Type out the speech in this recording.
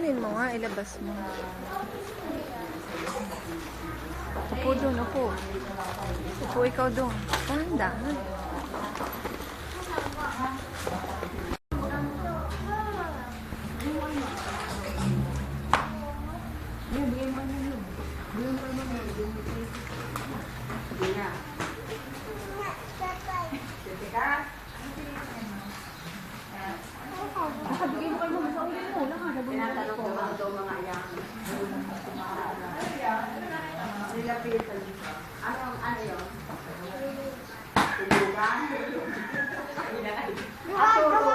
Kunin mo nga, ilabas mo. Upo doon, upo. Upo ikaw doon. Dahan-dahan. Tinatanong ko mga daw mga yang. Nilapitan. Ano yun? Tulugan? Aturo.